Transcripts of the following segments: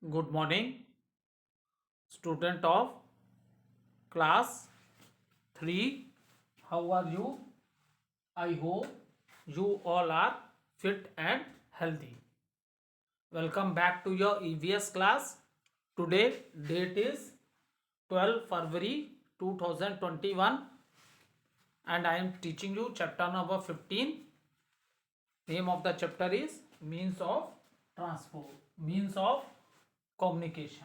Good morning, student of class 3. How are you? I hope you all are fit and healthy. Welcome back to your EVS class. Today date is 12 February 2021 and I am teaching you chapter number 15. Name of the chapter is means of transport, means of communication.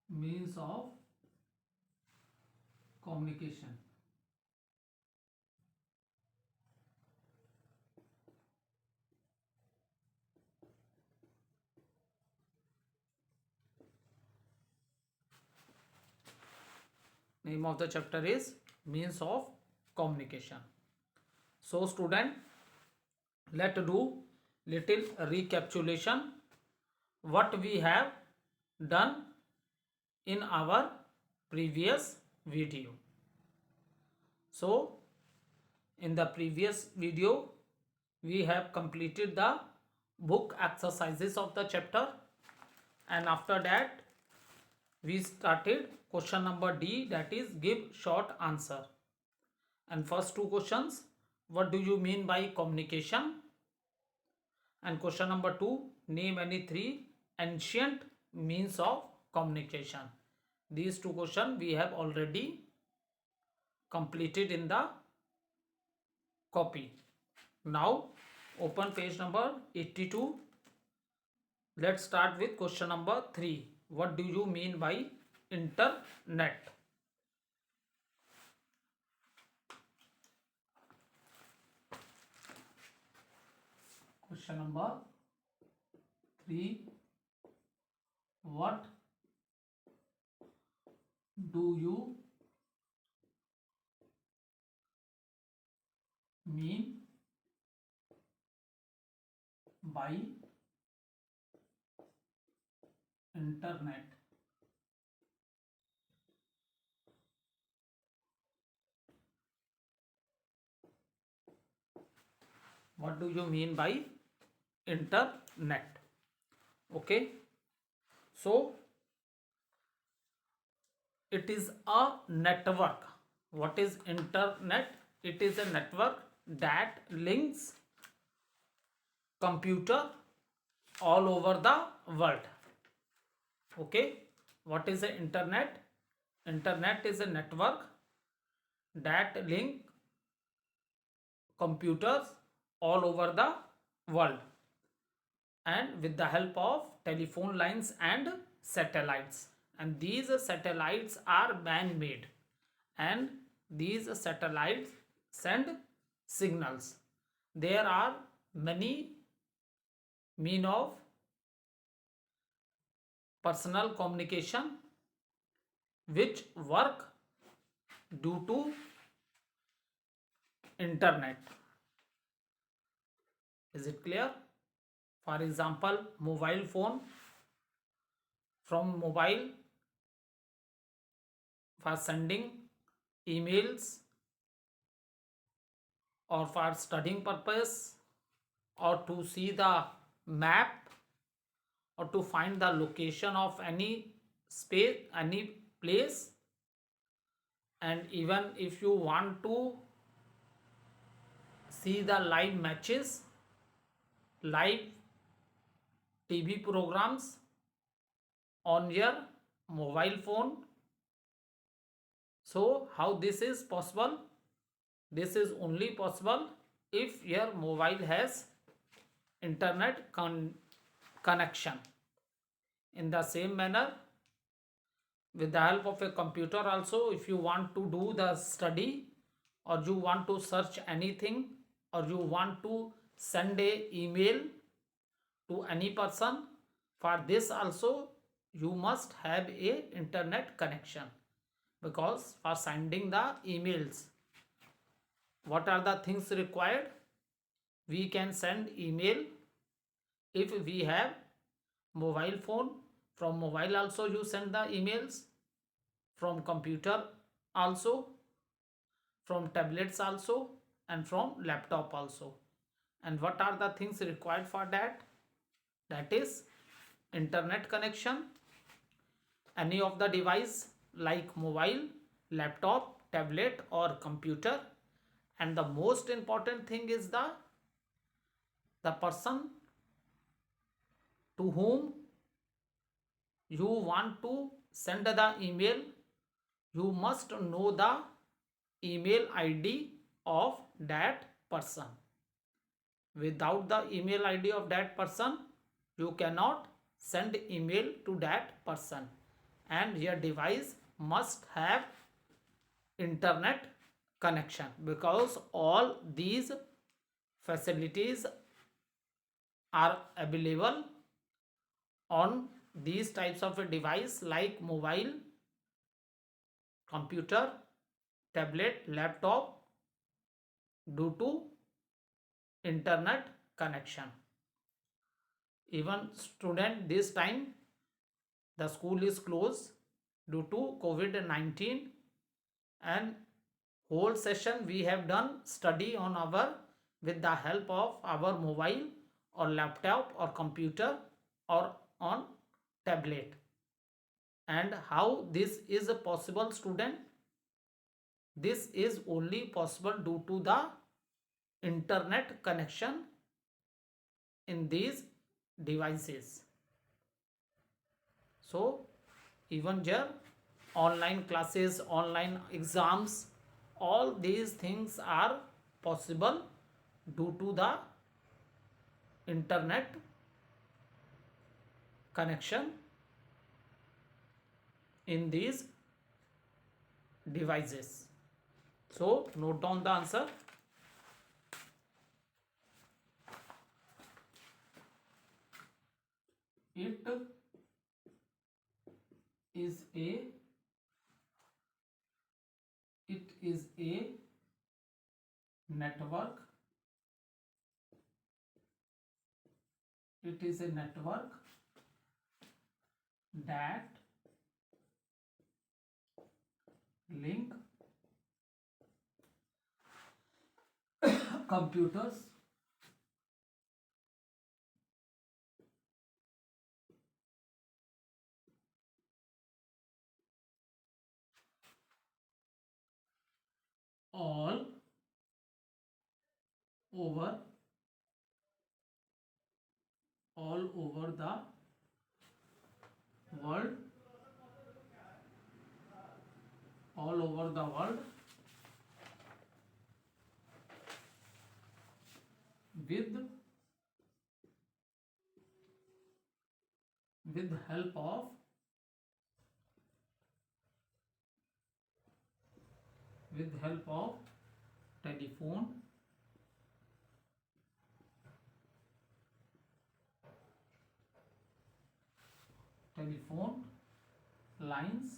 Means of communication. Name of the chapter is means of communication. So student, let do little recapitulation what we have done in our previous video. So in the previous video we have completed the book exercises of the chapter, and after that we started question number D, that is give short answer. And first two questions, what do you mean by communication? And question number 2, name any three ancient means of communication. These two questions we have already completed in the copy. Now open page number 82. Let's start with question number 3. What do you mean by internet? Question number 3. What do you mean by internet? What do you mean by internet? Okay, so it is a network. What is internet? It is a network that links computer all over the world. Okay, what is the internet? Internet is a network that link computers all over the world, and with the help of telephone lines and satellites. And these satellites are man made, and these satellites send signals. There are many mean of personal communication which work due to internet. Is it clear? For example, mobile phone. From mobile, for sending emails or for studying purpose, or to see the map, or to find the location of any space, any place. And even if you want to see the live matches, live TV programs on your mobile phone. So how this is possible? This is only possible if your mobile has internet connection. In the same manner, with the help of a computer also, if you want to do the study, or you want to search anything, or you want to send a email to any person, for this also you must have a internet connection. Because for sending the emails, what are the things required? We can send email if we have mobile phone. From mobile also you send the emails, from computer also, from tablets also, and from laptop also. And what are the things required for that? That is internet connection, any of the device like mobile, laptop, tablet or computer, and the most important thing is the person to whom you want to send the email. You must know the email ID of that person. Without the email ID of that person, you cannot send email to that person. And your device must have internet connection, because all these facilities are available on these types of a device like mobile, computer, tablet, laptop, due to internet connection. Even student, this time the school is closed due to COVID-19, and whole session we have done study on our with the help of our mobile or laptop or computer or on tablet. And how this is a possible, student? This is only possible due to the internet connection in these devices. So even here online classes, online exams, all these things are possible due to the internet connection in these devices. So note down the answer. It is a network. It is a network that link computers all over the world, all over the world, with help of telephone, lines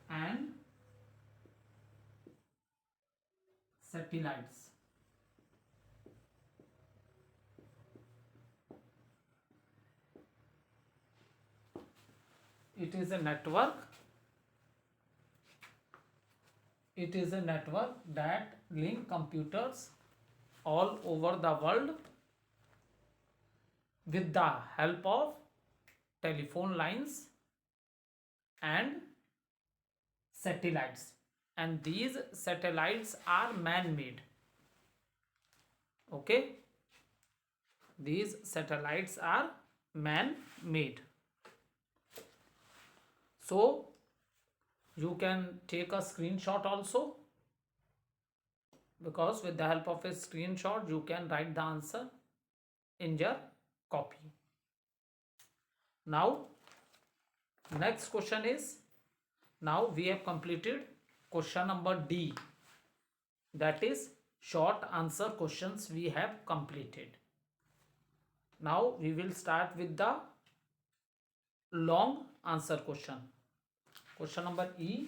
and satellites. It is a network. It is a network that link computers all over the world with the help of telephone lines and satellites. And these satellites are man-made. Okay, these satellites are man-made. So you can take a screenshot also, because with the help of a screenshot you can write the answer in your copy. Now next question is, now we have completed question number D, that is short answer questions we have completed. Now we will start with the long answer question. Question number E.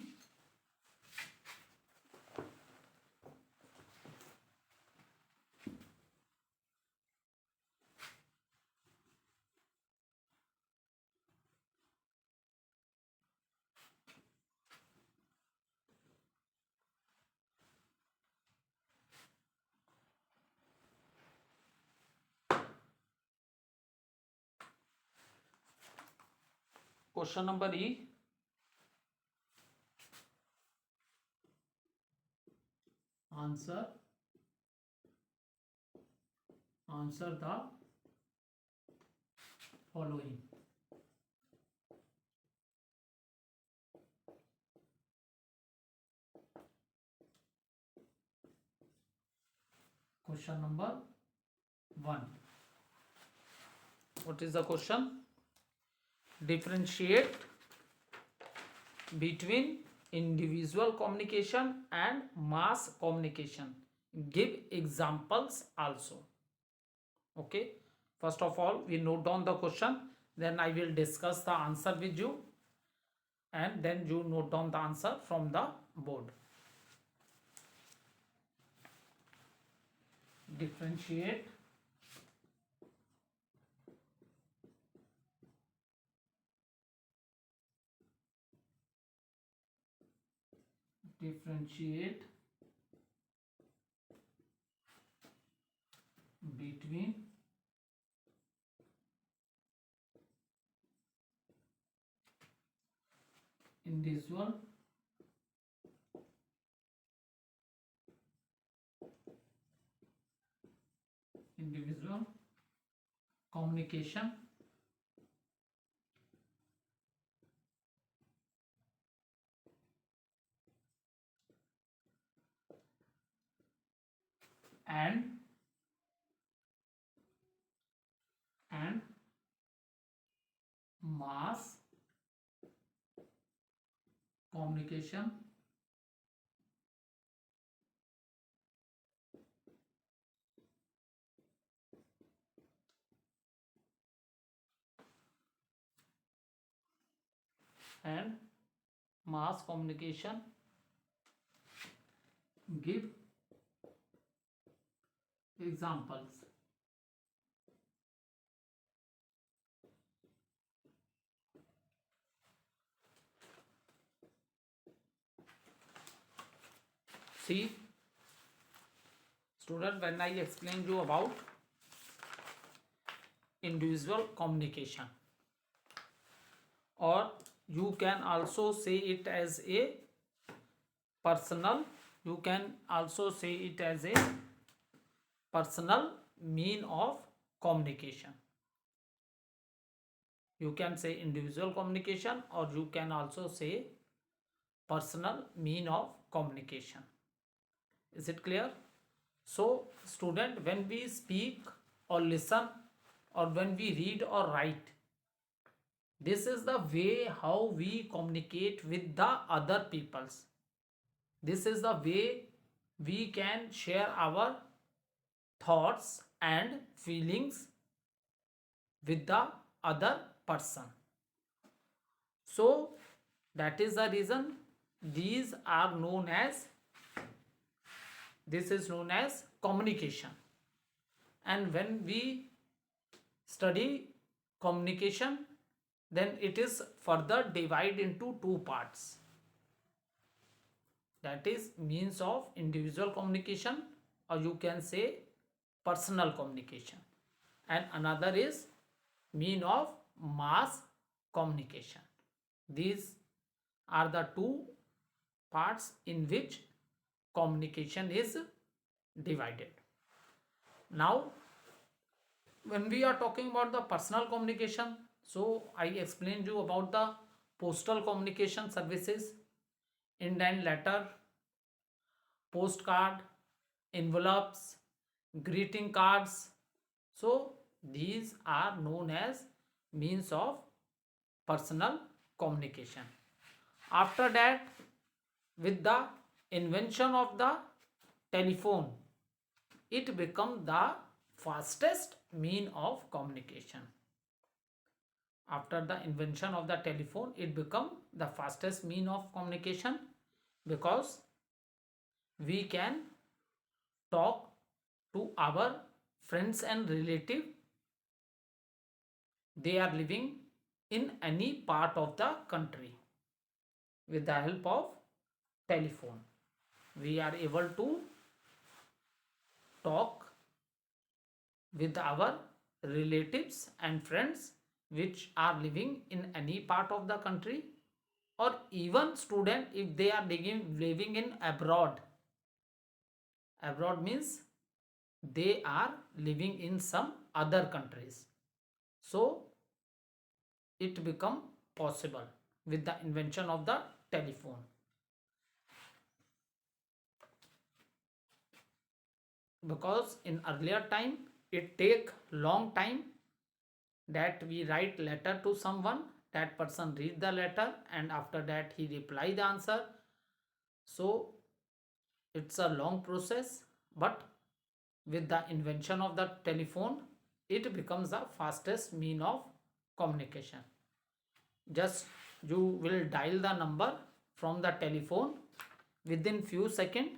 Question number E. Answer the following. Question number 1. What is the question? Differentiate between individual communication and mass communication. Give examples also. Okay. First of all, we note down the question. Then I will discuss the answer with you. And then you note down the answer from the board. Differentiate between individual communication and mass communication and mass communication. Give examples. See, student, when I explained you about individual communication, or you can also say it as a personal, you can also say it as a personal mean of communication. You can say individual communication, or you can also say personal mean of communication. Is it clear? So student, when we speak or listen, or when we read or write, this is the way how we communicate with the other peoples. This is the way we can share our thoughts and feelings with the other person. So that is the reason these are known as, this is known as communication. And when we study communication, then it is further divided into two parts. That is means of individual communication, or you can say personal communication, and another is mean of mass communication. These are the two parts in which communication is divided. Now, when we are talking about the personal communication, so I explained you about the postal communication services, indent letter, postcard, envelopes, greeting cards. So these are known as means of personal communication. After that, with the invention of the telephone, it became the fastest mean of communication. After the invention of the telephone, it became the fastest mean of communication, because we can talk to our friends and relative. They are living in any part of the country. With the help of telephone, we are able to talk with our relatives and friends which are living in any part of the country, or even student if they are living in abroad. Abroad means they are living in some other countries. So it become possible with the invention of the telephone. Because in earlier time it take long time that we write letter to someone, that person read the letter, and after that he reply the answer. So it's a long process, but with the invention of the telephone it becomes the fastest mean of communication. Just you will dial the number from the telephone, within few seconds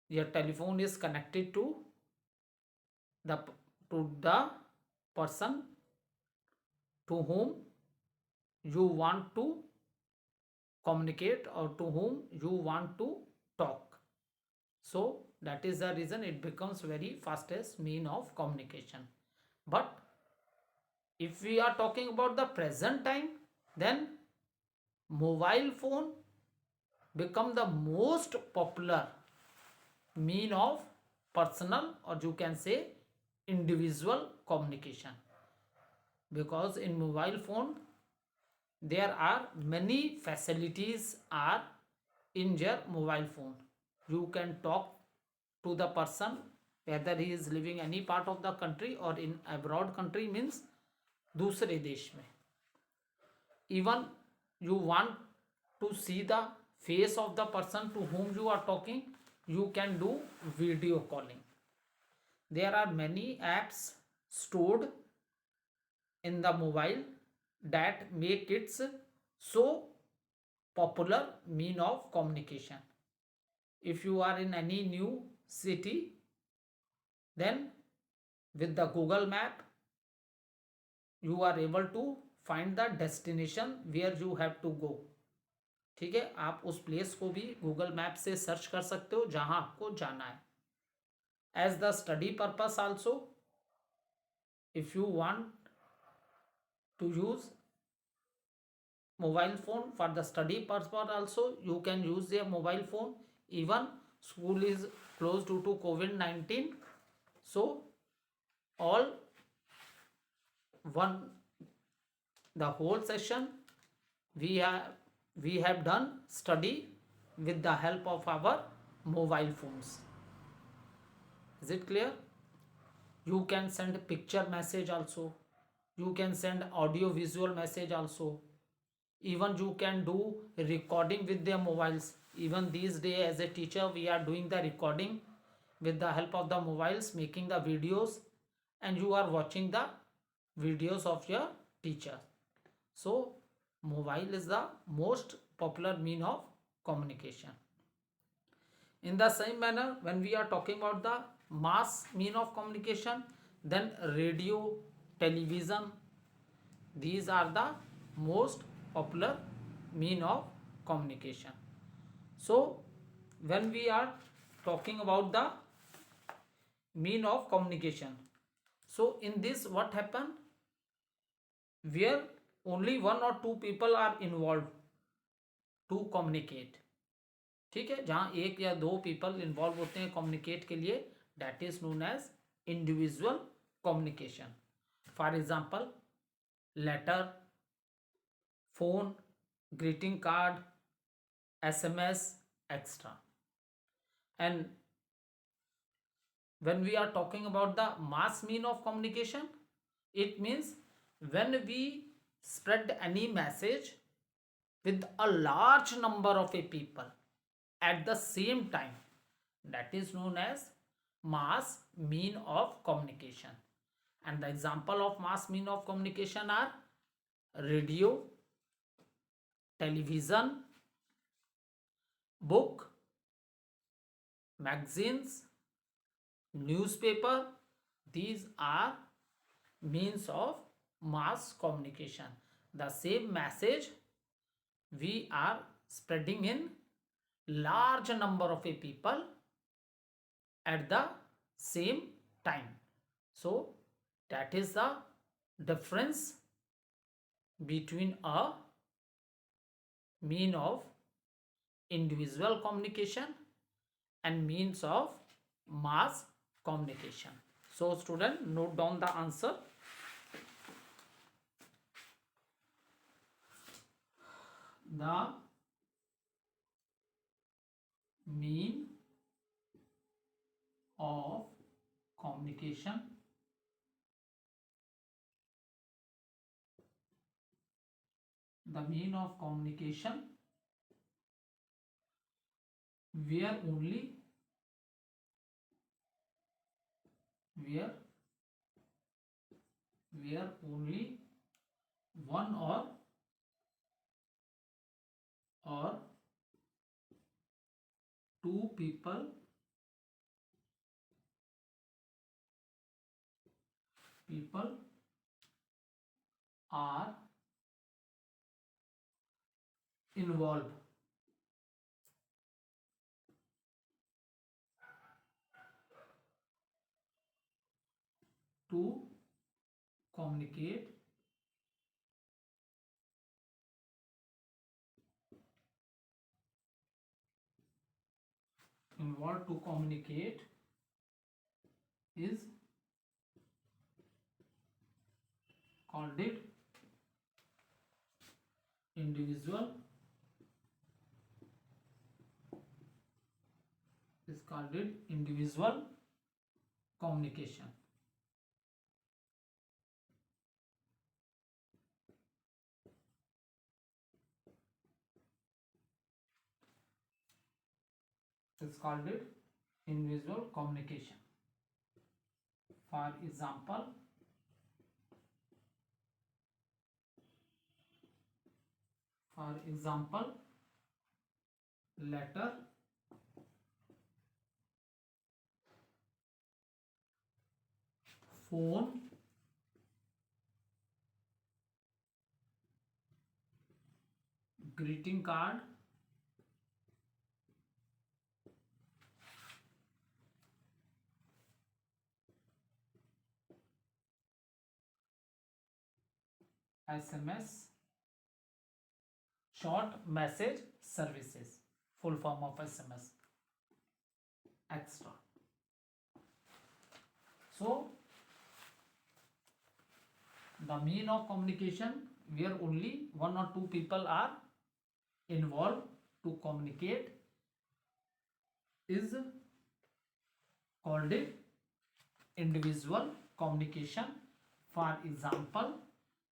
your telephone is connected the the person to whom you want to communicate or to whom you want to talk. So that is the reason it becomes very fastest mean of communication. But if we are talking about the present time, then mobile phone become the most popular mean of personal, or you can say individual communication. Because in mobile phone there are many facilities are in your mobile phone. You can talk to the person whether he is living any part of the country or in abroad country, means दूसरे देश में. Even you want to see the face of the person to whom you are talking, you can do video calling. There are many apps stored in the mobile that make it so popular mean of communication. If you are in any new city, then with the Google map you are able to find the destination where you have to go. ठीक है, आप उस place को भी Google map से search कर सकते हो जहां आपको जाना है. As the study purpose also, if you want to use mobile phone for the study purpose also, you can use their mobile phone. Even school is closed due to COVID-19, so all one the whole session we have done study with the help of our mobile phones. Is it clear? You can send picture message also, you can send audio visual message also, even you can do recording with their mobiles. Even these days as a teacher we are doing the recording with the help of the mobiles, making the videos, and you are watching the videos of your teacher. So mobile is the most popular mean of communication. In the same manner, when we are talking about the mass mean of communication, then radio, television, these are the most popular mean of communication. So when we are talking about the mean of communication, so in this what happen, where only one or two people are involved to communicate. ठीक है, जहां एक या दो people involve होते हैं communicate के लिए, that is known as individual communication. For example letter, phone, greeting card, SMS, etc. And when we are talking about the mass mean of communication, it means when we spread any message with a large number of a people at the same time, that is known as mass mean of communication. And the example of mass mean of communication are radio, television, book, magazines, newspaper. These are means of mass communication. The same message we are spreading in large number of a people at the same time. So that is the difference between a mean of individual communication and means of mass communication. So student, note down the answer. The mean of communication where only one or two people are involved to communicate is called it individual communication. It's called it individual communication. For example, letter, phone, greeting card, SMS, short message services, full form of SMS, extra. So the mean of communication where only one or two people are involved to communicate is called it individual communication. For example,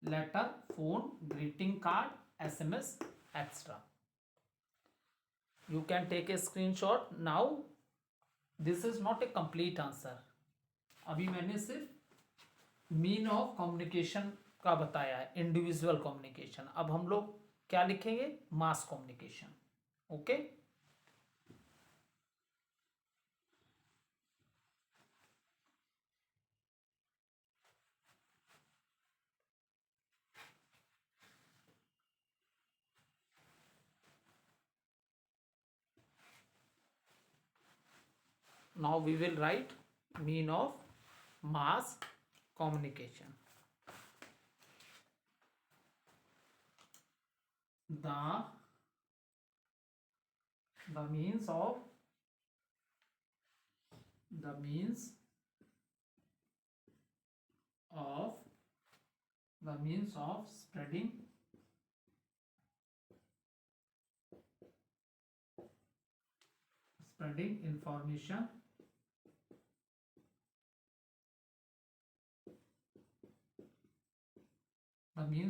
letter, phone, greeting card, SMS, etc. You can take a screenshot. Now this is not a complete answer. अभी मैंने सिर्फ mean of communication का बताया है, individual communication. अब हम लोग क्या लिखेंगे? Mass communication. Okay. Now we will write mean of mass communication. The means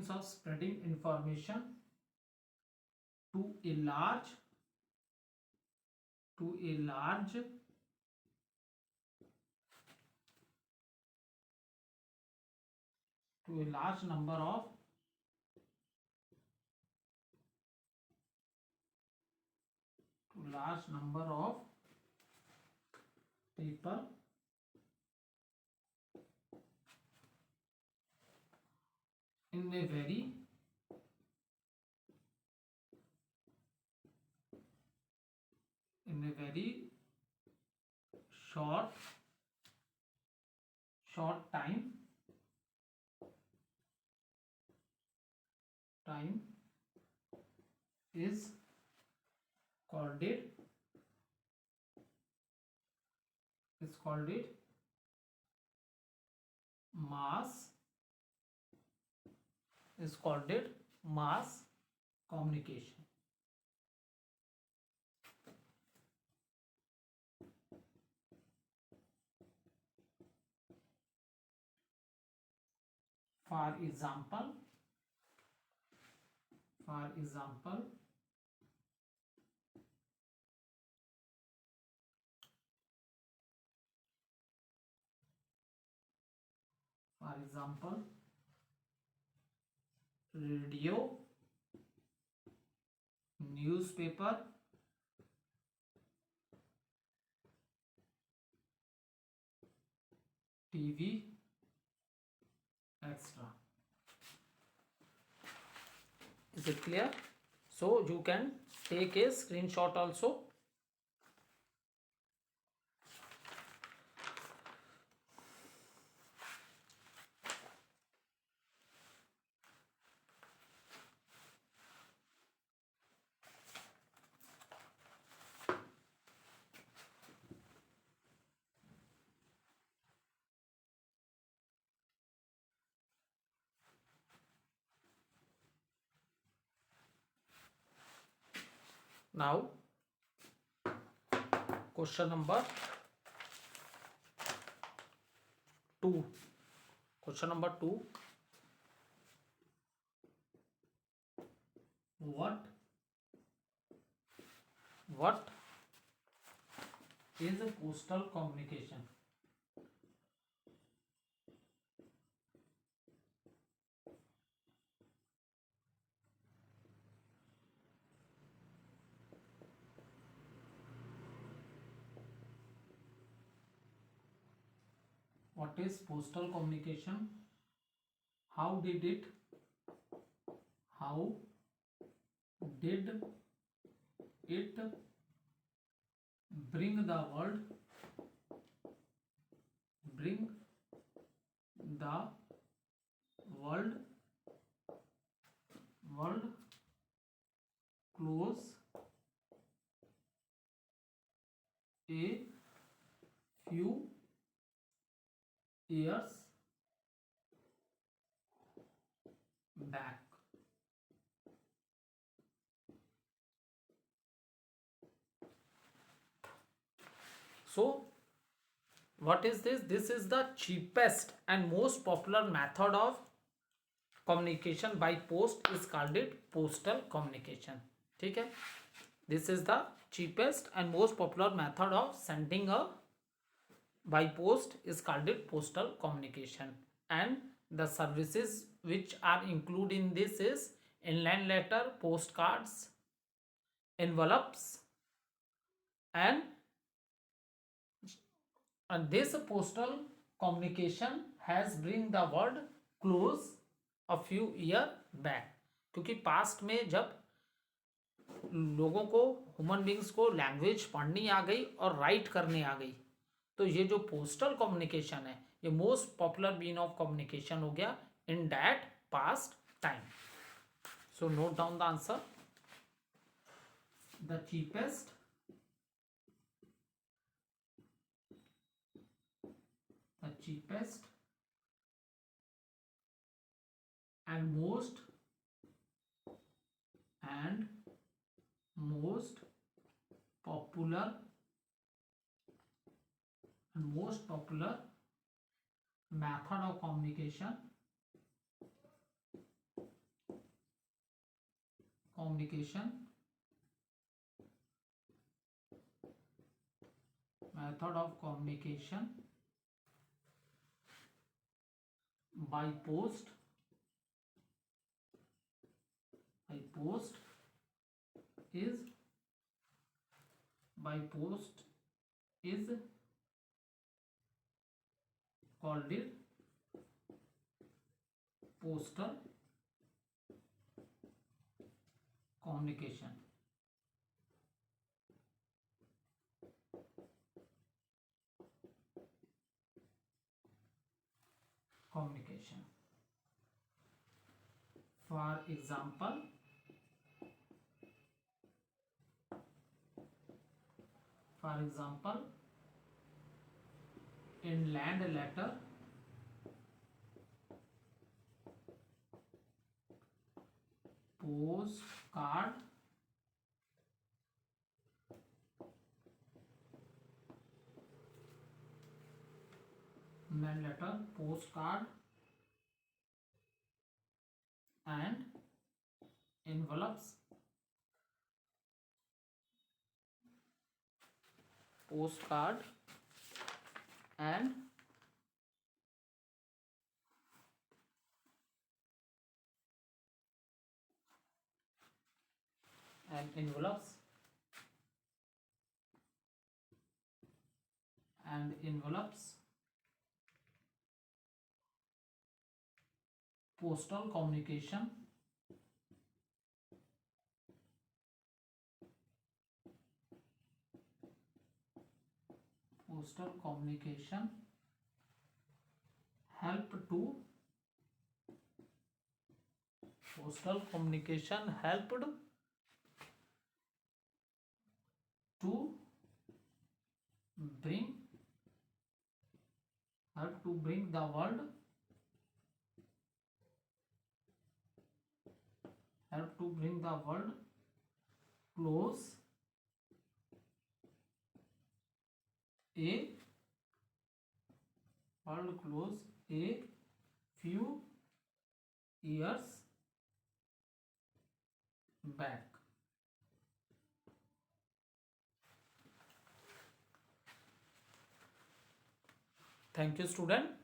of spreading information to a large number of people in a very short time time is called it mass mass communication. For example, for example, radio, newspaper, TV, etc. Is it clear? So you can take a screenshot also. Now question number 2. Question number 2. What is a postal communication? What is postal communication? How did it bring the world world close a few years back? So what is this? This is the cheapest and most popular method of communication by post is called it postal communication. ठीक है? This is the cheapest and most popular method of sending a by post is called it postal communication, and the services which are included in this is inland letter, postcards, envelopes, and this postal communication has bring the world close a few year back. क्योंकि past में जब लोगों को, human beings को language पढ़नी आ गई और right करने आ गई, तो ये जो पोस्टल कम्युनिकेशन है ये most popular mean of communication हो गया in that past time. So note down the answer. The cheapest and most popular method of communication by post is called it postal communication. For example, in land letter, postcard, land letter, postcard, and envelopes, postcard and envelopes and envelopes, postal communication, postal communication help to postal communication helped to bring the world close a few years back. Thank you, student.